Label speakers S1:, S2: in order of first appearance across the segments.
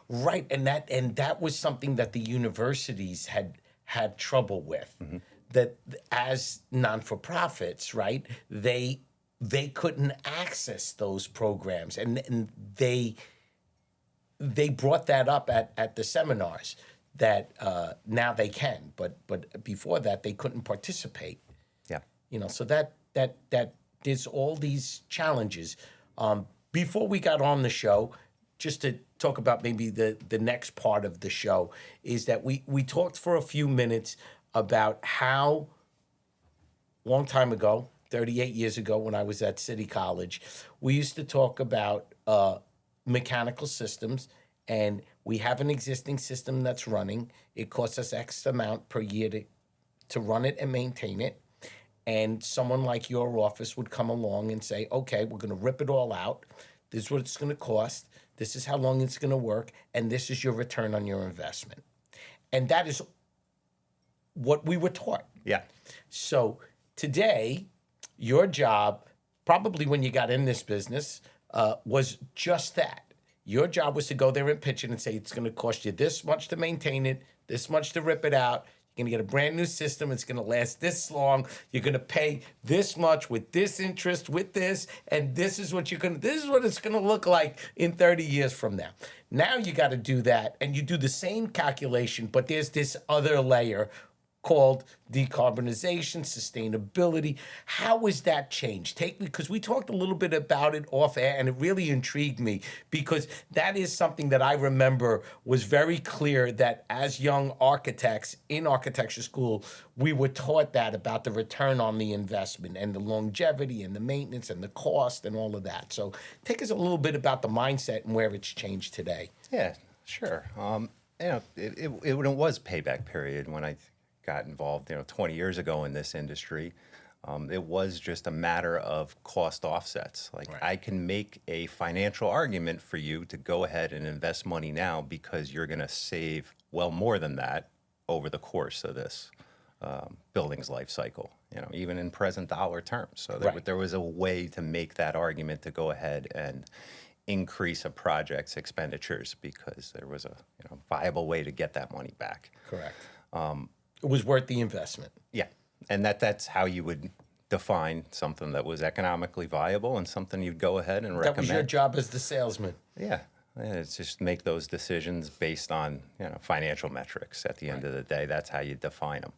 S1: Right, and that was something that the universities had trouble with. That as non-for-profits, right, they couldn't access those programs, and they brought that up at the seminars that now they can, but before that they couldn't participate.
S2: Yeah.
S1: So that there's all these challenges. Before we got on the show, just to talk about maybe the next part of the show, is that we talked for a few minutes about how long time ago, 38 years ago, when I was at City College, we used to talk about mechanical systems, and we have an existing system that's running. It costs us X amount per year to run it and maintain it. And someone like your office would come along and say, okay, we're going to rip it all out. This is what it's going to cost. This is how long it's going to work. And this is your return on your investment. And that is what we were taught.
S2: Yeah.
S1: So today, your job, probably when you got in this business, was just that. Your job was to go there and pitch it and say, it's going to cost you this much to maintain it, this much to rip it out. You're going to get a brand new system. It's going to last this long. You're going to pay this much with this interest, with this, and this is what this is what it's going to look like in 30 years from now. Now you got to do that, and you do the same calculation, but there's this other layer called decarbonization, sustainability. How has that changed? Take me, because we talked a little bit about it off air, and it really intrigued me, because that is something that I remember was very clear that as young architects in architecture school, we were taught that about the return on the investment and the longevity and the maintenance and the cost and all of that. So take us a little bit about the mindset and where it's changed today.
S2: Yeah, sure. It was payback period when I got involved, 20 years ago in this industry. It was just a matter of cost offsets. Right. I can make a financial argument for you to go ahead and invest money now because you're going to save well more than that over the course of this building's life cycle, even in present dollar terms. So there was a way to make that argument to go ahead and increase a project's expenditures because there was a viable way to get that money back.
S1: Correct. It was worth the investment.
S2: Yeah, and that's how you would define something that was economically viable and something you'd go ahead and recommend.
S1: That was your job as the salesman.
S2: Yeah, it's just make those decisions based on financial metrics. At the end of the day, that's how you define them.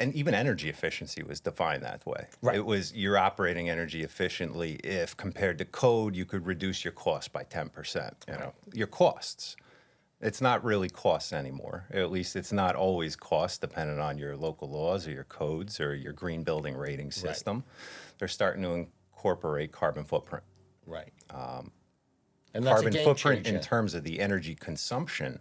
S2: And even energy efficiency was defined that way.
S1: Right.
S2: It was you're operating energy efficiently if compared to code, you could reduce your cost by 10%. Your costs. It's not really costs anymore. At least it's not always cost dependent on your local laws or your codes or your green building rating system. Right. They're starting to incorporate carbon footprint.
S1: Right. And that's
S2: carbon
S1: a game
S2: footprint
S1: changer.
S2: In terms of the energy consumption,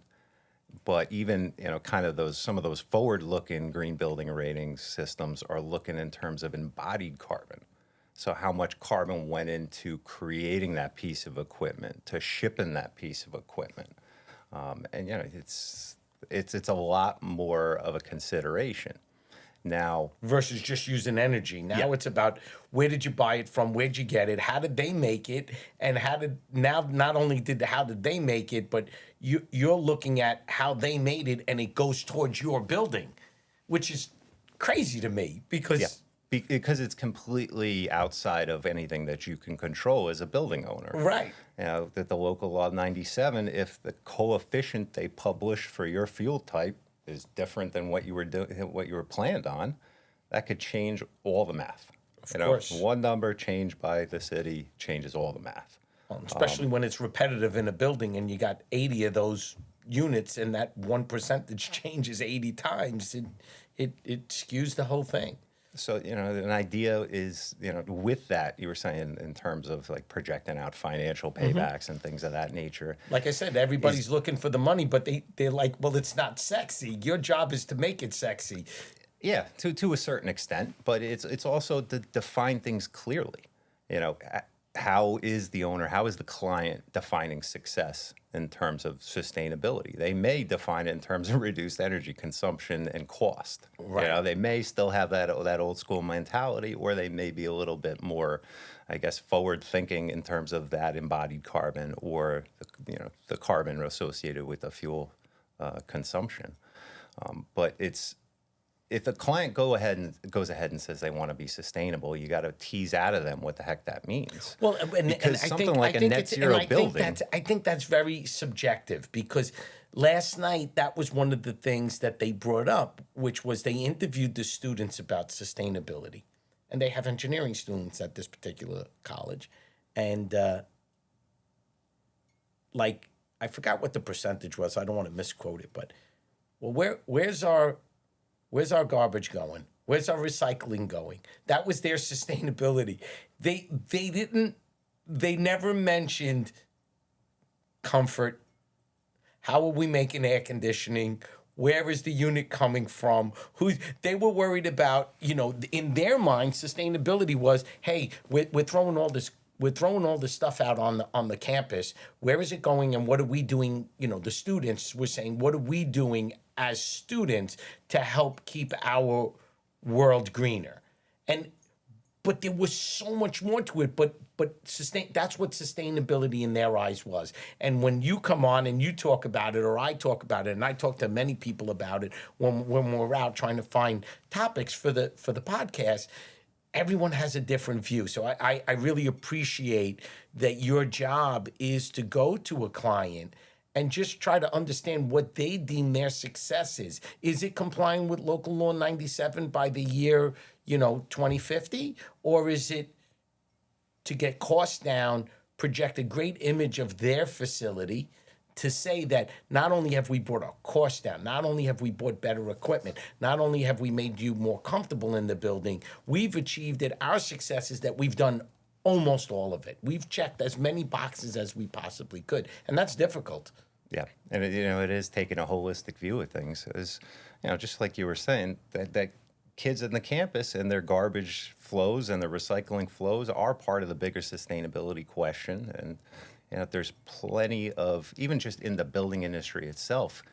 S2: but even kind of some of those forward-looking green building rating systems are looking in terms of embodied carbon. So how much carbon went into creating that piece of equipment, to shipping that piece of equipment. And it's a lot more of a consideration now
S1: versus just using energy. Now it's about where did you buy it from, where'd you get it, how did they make it, and how did they make it, but you're looking at how they made it, and it goes towards your building, which is crazy to me because
S2: it's completely outside of anything that you can control as a building owner.
S1: Right.
S2: That the local law 97, if the coefficient they publish for your fuel type is different than what you were planned on, that could change all the math.
S1: Of course.
S2: One number changed by the city changes all the math.
S1: Especially when it's repetitive in a building and you got 80 of those units and that 1% changes 80 times, it skews the whole thing.
S2: So, an idea is, with that, you were saying in terms of like projecting out financial paybacks and things of that nature.
S1: Like I said, everybody's looking for the money, but they're like, well, it's not sexy. Your job is to make it sexy.
S2: Yeah, to a certain extent, but it's also to define things clearly. how is the client defining success in terms of sustainability? They may define it in terms of reduced energy consumption and cost.
S1: Right.
S2: They may still have that old school mentality, or they may be a little bit more, I guess, forward thinking in terms of that embodied carbon or the carbon associated with the fuel consumption. But if a client goes ahead and says they want to be sustainable, you got to tease out of them what the heck that means.
S1: Well,
S2: because
S1: I
S2: something
S1: think,
S2: like
S1: I
S2: a
S1: think
S2: net
S1: it's,
S2: zero
S1: and I
S2: building,
S1: think I think that's very subjective, because last night that was one of the things that they brought up, which was they interviewed the students about sustainability, and they have engineering students at this particular college, and like, I forgot what the percentage was. I don't want to misquote it, but well, where's our garbage going? Where's our recycling going? That was their sustainability. They never mentioned comfort. How are we making air conditioning? Where is the unit coming from? They were worried about, in their mind, sustainability was, hey, we're throwing all this stuff out on the campus. Where is it going, and what are we doing? The students were saying, what are we doing as students to help keep our world greener? But there was so much more to it. But that's what sustainability in their eyes was. And when you come on and you talk about it, or I talk about it, and I talk to many people about it when we're out trying to find topics for the podcast, everyone has a different view. So I really appreciate that your job is to go to a client and just try to understand what they deem their success is. Is it complying with local law 97 by the year, 2050? Or is it to get costs down, project a great image of their facility, to say that not only have we brought our costs down, not only have we bought better equipment, not only have we made you more comfortable in the building, we've achieved it. Our success is that we've done almost all of it. We've checked as many boxes as we possibly could, and that's difficult.
S2: Yeah, and it is taking a holistic view of things. As just like you were saying, that kids in the campus and their garbage flows and their recycling flows are part of the bigger sustainability question. And there's plenty of, even just in the building industry itself,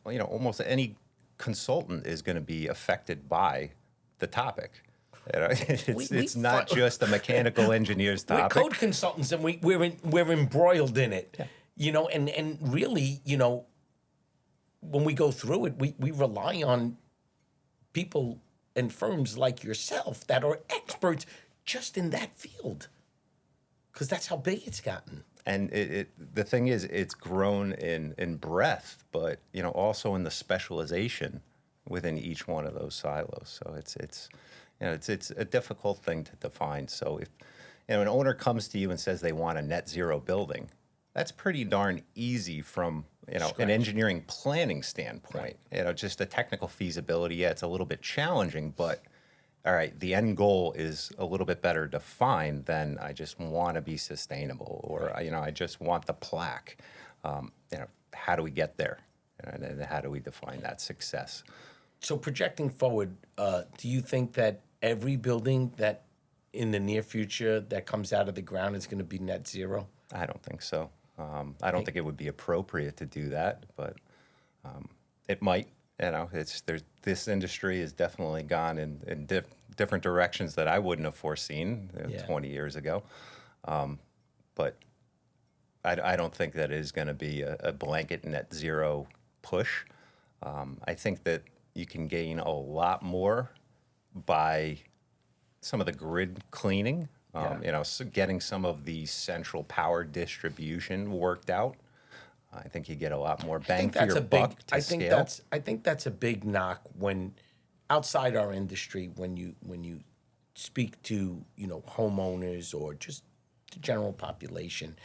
S2: almost any consultant is going to be affected by the topic. It's not just a mechanical engineer's topic.
S1: We're code consultants, and we're embroiled in it. Yeah. And really, when we go through it, we rely on people and firms like yourself that are experts just in that field, because that's how big it's gotten.
S2: And the thing is, it's grown in breadth, but also in the specialization within each one of those silos. So it's a difficult thing to define. So if an owner comes to you and says they want a net zero building, that's pretty darn easy from an engineering planning standpoint. Right. Just the technical feasibility, yeah, it's a little bit challenging, but all right, the end goal is a little bit better defined than I just want to be sustainable, or I just want the plaque. How do we get there, and how do we define that success?
S1: So projecting forward, do you think that every building that in the near future that comes out of the ground is going to be net zero?
S2: I don't think so. I don't think it would be appropriate to do that, but it might. This industry has definitely gone in different directions that I wouldn't have foreseen 20 years ago. But I don't think that is going to be a blanket net zero push. I think that you can gain a lot more by some of the grid cleaning. So getting some of the central power distribution worked out. I think you get a lot more bang for your buck to scale.
S1: I think that's a big knock when outside our industry, when you speak to homeowners or just the general population.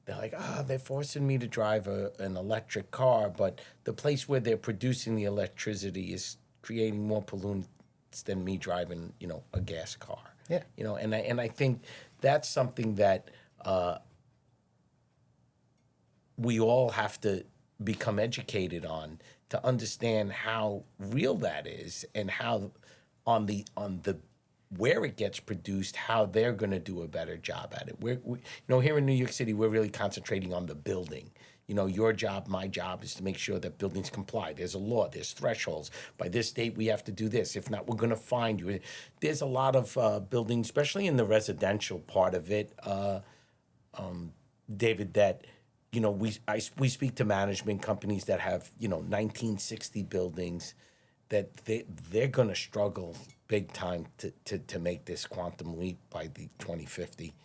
S1: They're like, they're forcing me to drive an electric car, but the place where they're producing the electricity is creating more pollutants than me driving, a gas car.
S2: Yeah.
S1: And I think that's something that we all have to become educated on, to understand how real that is, and how on the where it gets produced, how they're going to do a better job at it. Here in New York City, we're really concentrating on the building. Your job, my job is to make sure that buildings comply. There's a law, there's thresholds. By this date, we have to do this. If not, we're going to fine you. There's a lot of buildings, especially in the residential part of it, David, that, we speak to management companies that have, 1960 buildings that they're going to struggle big time to make this quantum leap by the 2050.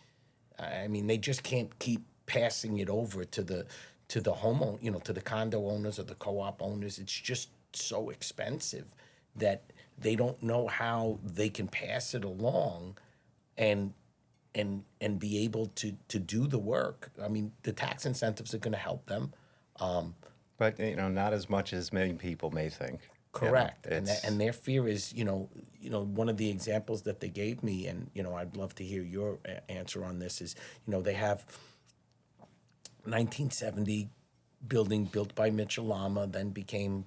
S1: I mean, they just can't keep passing it over to the homeowner, to the condo owners or the co-op owners. It's just so expensive that they don't know how they can pass it along and be able to do the work. I mean, the tax incentives are going to help them.
S2: But not as much as many people may think.
S1: Correct. And their fear is, one of the examples that they gave me, and, I'd love to hear your answer on this, is, they have 1970 building built by Mitchell Lama, then became,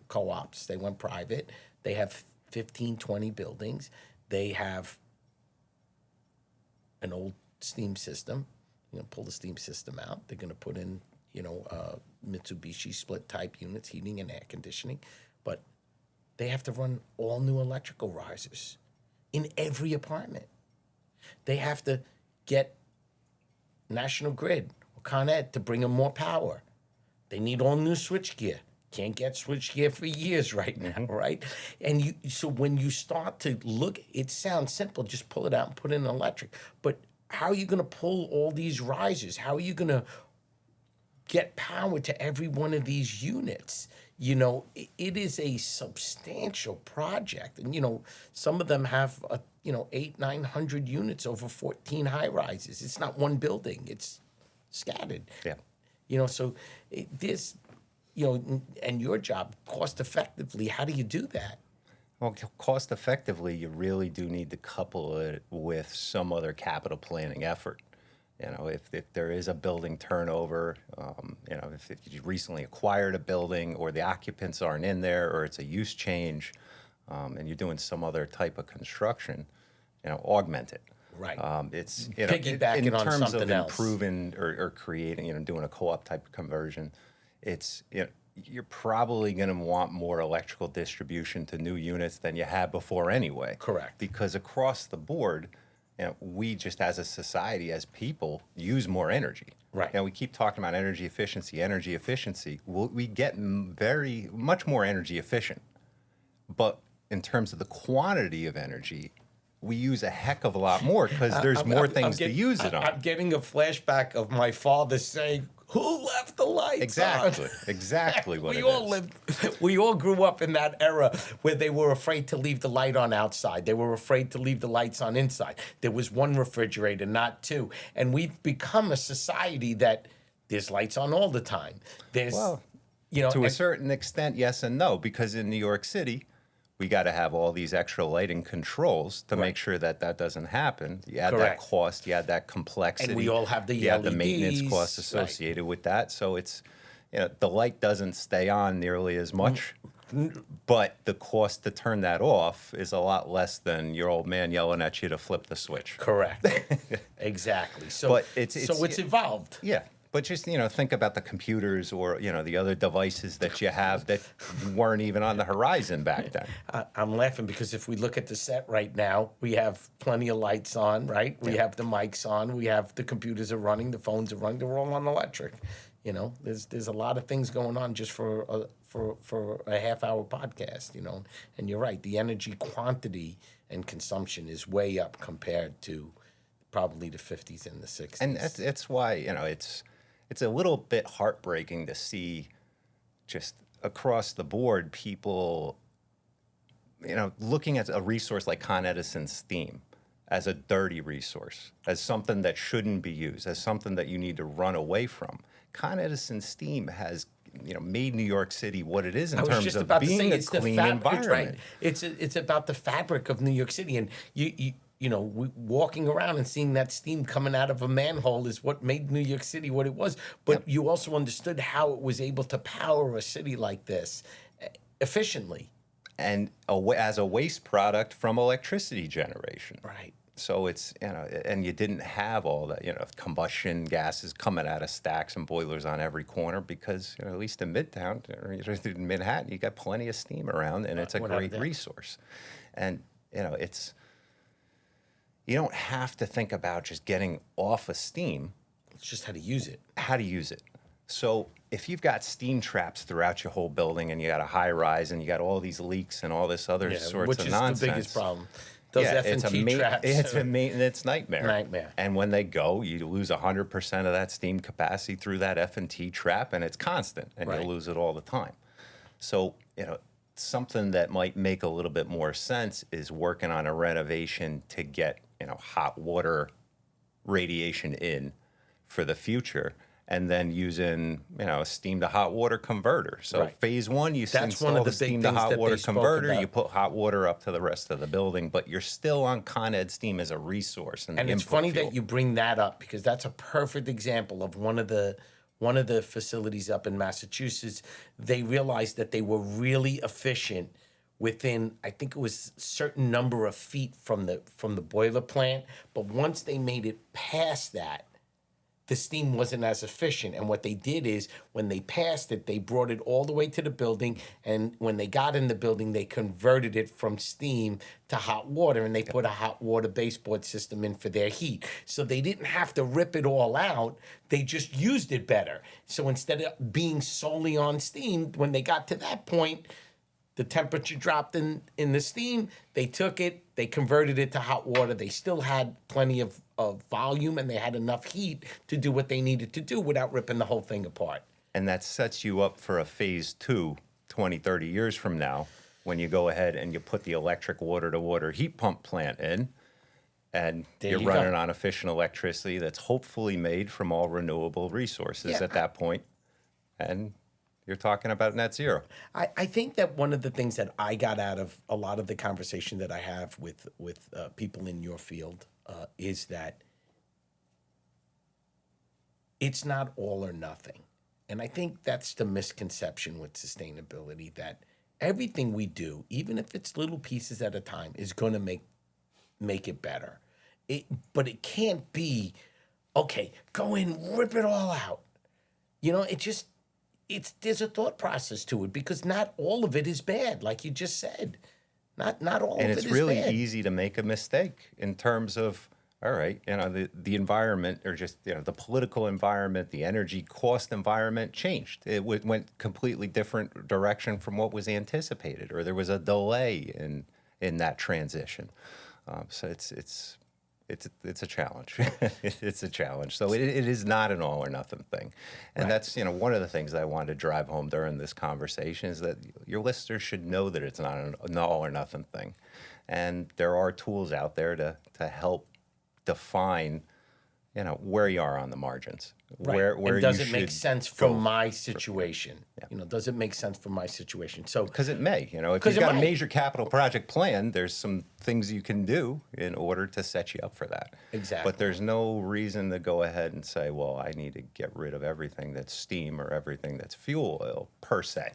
S1: co-ops. They went private. They have 15, 20 buildings. They have an old steam system. Pull the steam system out. They're going to put in, Mitsubishi split type units, heating and air conditioning. But they have to run all new electrical risers in every apartment. They have to get National Grid or Con Ed to bring them more power. They need all new switchgear. Can't get switchgear for years right now, right? And so when you start to look, it sounds simple, just pull it out and put in electric. But how are you going to pull all these risers? How are you going to get power to every one of these units? It is a substantial project. And, some of them have, 800-900 units over 14 high rises. It's not one building. It's scattered.
S2: Yeah.
S1: So this, and your job, cost effectively, how do you do that?
S2: Well, cost effectively, you really do need to couple it with some other capital planning effort. If there is a building turnover, if you recently acquired a building or the occupants aren't in there or it's a use change, and you're doing some other type of construction, augment it.
S1: Right.
S2: It's
S1: Piggybacking
S2: in
S1: on
S2: terms
S1: something
S2: of
S1: else.
S2: improving or creating, doing a co-op type of conversion. It's you're probably going to want more electrical distribution to new units than you had before anyway. Correct. Because across the board, we just as a society, as people, use more energy. Right. We keep talking about energy efficiency, energy efficiency. We get very much more energy efficient. But in terms of the quantity of energy, we use a heck of a lot more because there's more things to use it on.
S1: I'm getting a flashback of my father saying, "Who left the lights on?"
S2: Exactly what
S1: we all grew up in that era where they were afraid to leave the light on outside. They were afraid to leave the lights on inside. There was one refrigerator, not two. And we've become a society that there's lights on all the time.
S2: To a certain extent, yes and no, because in New York City, we got to have all these extra lighting controls to make sure that doesn't happen. You add that cost, you add that complexity.
S1: And we all have the
S2: you have the
S1: LEDs,
S2: maintenance costs associated with that. So it's, the light doesn't stay on nearly as much, but the cost to turn that off is a lot less than your old man yelling at you to flip the switch.
S1: Correct. Exactly. So,
S2: but
S1: it's evolved.
S2: Yeah. But just, think about the computers or, the other devices that you have that weren't even on the horizon back then.
S1: I'm laughing because if we look at the set right now, we have plenty of lights on, right? We have the mics on. We have the computers are running. The phones are running. They're all on electric. There's a lot of things going on just for a half-hour podcast, And you're right. The energy quantity and consumption is way up compared to probably the 50s and the 60s.
S2: And that's why, it's a little bit heartbreaking to see just across the board people, looking at a resource like Con Edison's steam as a dirty resource, as something that shouldn't be used, as something that you need to run away from. Con Edison steam has made New York City what it is in terms of being a clean environment.
S1: Right. It's about the fabric of New York City, and walking around and seeing that steam coming out of a manhole is what made New York City what it was. But you also understood how it was able to power a city like this efficiently.
S2: and as a waste product from electricity generation.
S1: Right.
S2: So it's, and you didn't have all that, combustion gases coming out of stacks and boilers on every corner because, at least in Midtown or in Manhattan, you got plenty of steam around, and it's a great resource. And, you don't have to think about just getting off of steam.
S1: It's just how to use it.
S2: How to use it. So if you've got steam traps throughout your whole building and you got a high rise and you got all these leaks and all this other sorts of nonsense.
S1: Which is the biggest problem. Those F&T traps.
S2: It's a maintenance nightmare.
S1: Nightmare.
S2: And when they go, you lose 100% of that steam capacity through that F&T trap, and it's constant, and you lose it all the time. So, something that might make a little bit more sense is working on a renovation to get, hot water radiation in for the future, and then using, a steam to hot water converter. So phase one, you install the steam to hot water converter, you put hot water up to the rest of the building, but you're still on Con Ed steam as a resource. And
S1: it's funny that you bring that up, because that's a perfect example of one of the facilities up in Massachusetts. They realized that they were really efficient within, I think it was a certain number of feet from the boiler plant, but once they made it past that, the steam wasn't as efficient. And what they did is, when they passed it, they brought it all the way to the building. And when they got in the building, they converted it from steam to hot water. And they put a hot water baseboard system in for their heat. So they didn't have to rip it all out. They just used it better. So instead of being solely on steam, when they got to that point, the temperature dropped in the steam. They took it, they converted it to hot water. They still had plenty of volume, and they had enough heat to do what they needed to do without ripping the whole thing apart.
S2: And that sets you up for a phase two 20, 30 years from now, when you go ahead and you put the electric water-to-water heat pump plant in, and you're running on efficient electricity that's hopefully made from all renewable resources at that point. And you're talking about net zero.
S1: I think that one of the things that I got out of a lot of the conversation that I have with people in your field is that it's not all or nothing. And I think that's the misconception with sustainability, that everything we do, even if it's little pieces at a time, is going to make it better. But it can't be, okay, go in, rip it all out. There's a thought process to it, because not all of it is bad, like you just said. Not all of it is bad. And
S2: it's really easy to make a mistake in terms of, all right, the environment, or just, the political environment, the energy cost environment changed. It went completely different direction from what was anticipated, or there was a delay in that transition. So it's a challenge. It's a challenge. So it is not an all or nothing thing. And that's, one of the things that I wanted to drive home during this conversation, is that your listeners should know that it's not an all or nothing thing. And there are tools out there to help define, where you are on the margins. Where
S1: and does it make sense for my situation? Does it make sense for my situation? So,
S2: because it may, if you've got a major capital project plan, there's some things you can do in order to set you up for that.
S1: Exactly.
S2: But there's no reason to go ahead and say, well, I need to get rid of everything that's steam or everything that's fuel oil per se.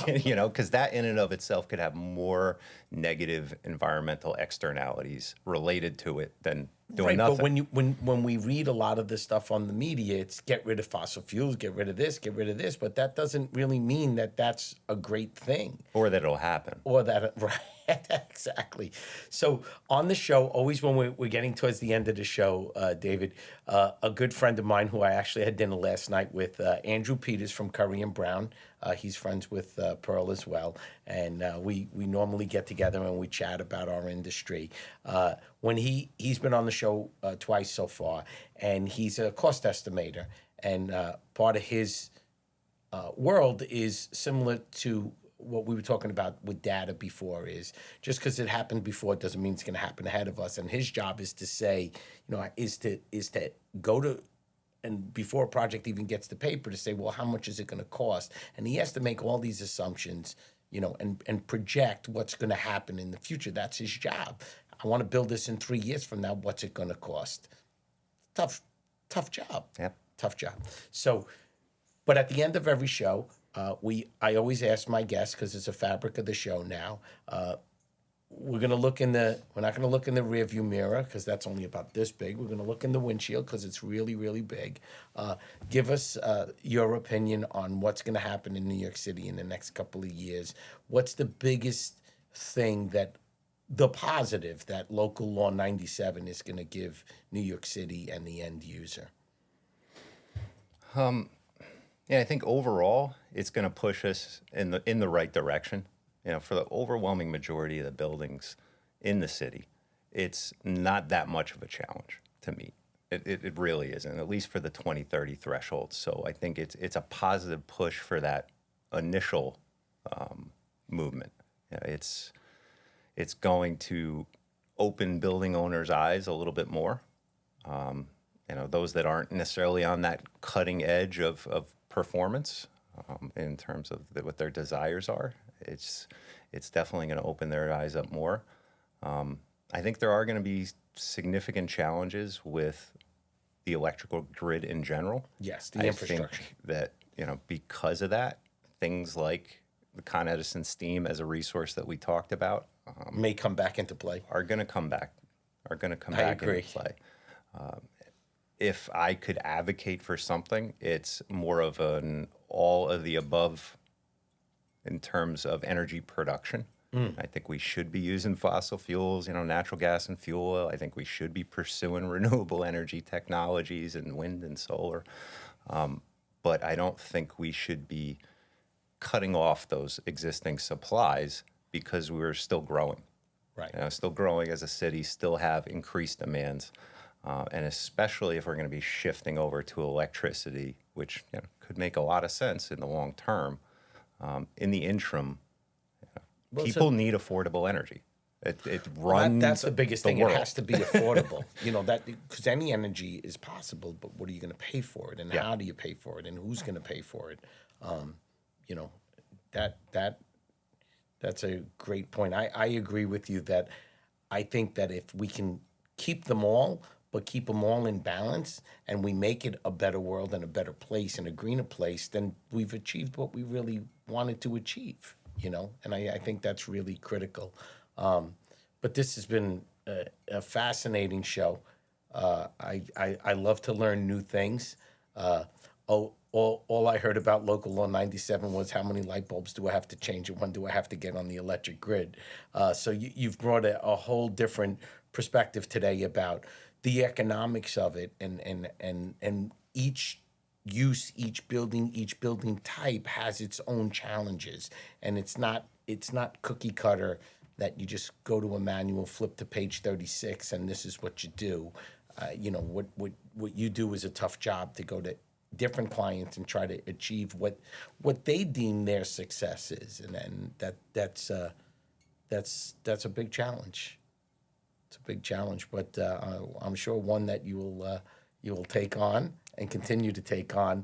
S2: Because that in and of itself could have more negative environmental externalities related to it than doing nothing.
S1: But when we read a lot of this stuff on the media, it's get rid of fossil fuels, get rid of this, but that doesn't really mean that that's a great thing.
S2: Or that it'll happen.
S1: Or that, right, exactly. So on the show, always when we're getting towards the end of the show, David, a good friend of mine who I actually had dinner last night with, Andrew Peters from Curry and Brown, he's friends with Pearl as well, and we normally get together and we chat about our industry. When he's been on the show twice so far, and he's a cost estimator, and part of his world is similar to what we were talking about with data before. Is just because it happened before doesn't mean it's going to happen ahead of us. And his job is to say, is to go to, and before a project even gets to paper, to say, well, how much is it going to cost? And he has to make all these assumptions, and project what's going to happen in the future. That's his job. I want to build this in 3 years from now. What's it going to cost? Tough job.
S2: Yep.
S1: Tough job. So, but at the end of every show, I always ask my guests, because it's a fabric of the show now. We're not gonna look in the rearview mirror, because that's only about this big. We're gonna look in the windshield, because it's really, really big. Give us your opinion on what's gonna happen in New York City in the next couple of years. What's the biggest thing the positive that local law 97 is gonna give New York City and the end user?
S2: Yeah, I think overall it's going to push us in the right direction. For the overwhelming majority of the buildings in the city, it's not that much of a challenge to meet. It really isn't, at least for the 2030 threshold. So I think it's a positive push for that initial movement. It's going to open building owners' eyes a little bit more. Those that aren't necessarily on that cutting edge of performance in terms of what their desires are. It's definitely going to open their eyes up more. I think there are going to be significant challenges with the electrical grid in general.
S1: Yes, the infrastructure.
S2: I think that, because of that, things like the Con Edison steam as a resource that we talked about
S1: May come back into play.
S2: are going to come back.
S1: I agree.
S2: Into play. If I could advocate for something, it's more of an all of the above in terms of energy production. I think we should be using fossil fuels, natural gas and fuel oil. I think we should be pursuing renewable energy technologies and wind and solar. But I don't think we should be cutting off those existing supplies because we're still growing.
S1: Right.
S2: Still growing as a city, still have increased demands. And especially if we're going to be shifting over to electricity, which could make a lot of sense in the long term. In the interim, people need affordable energy. It runs.
S1: That's the biggest thing.
S2: world.
S1: It has to be affordable. Because any energy is possible, but what are you going to pay for it, and how do you pay for it, and who's going to pay for it? That's a great point. I agree with you that I think that if we can keep them all, but keep them all in balance, and we make it a better world and a better place and a greener place, then we've achieved what we really wanted to achieve, And I think that's really critical. But this has been a fascinating show. I love to learn new things. All I heard about Local Law 97 was how many light bulbs do I have to change and when do I have to get on the electric grid. So you've brought a whole different perspective today about the economics of it, and each use, each building type has its own challenges, and it's not cookie cutter that you just go to a manual, flip to page 36, and this is what you do. What you do is a tough job to go to different clients and try to achieve what they deem their success is, and that's a big challenge. It's a big challenge, but I'm sure one that you will take on and continue to take on.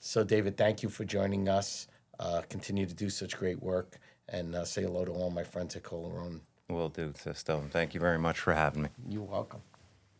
S1: So, David, thank you for joining us. Continue to do such great work, and say hello to all my friends at Kohler.
S2: Will do, Sisto. Thank you very much for having me.
S1: You're welcome.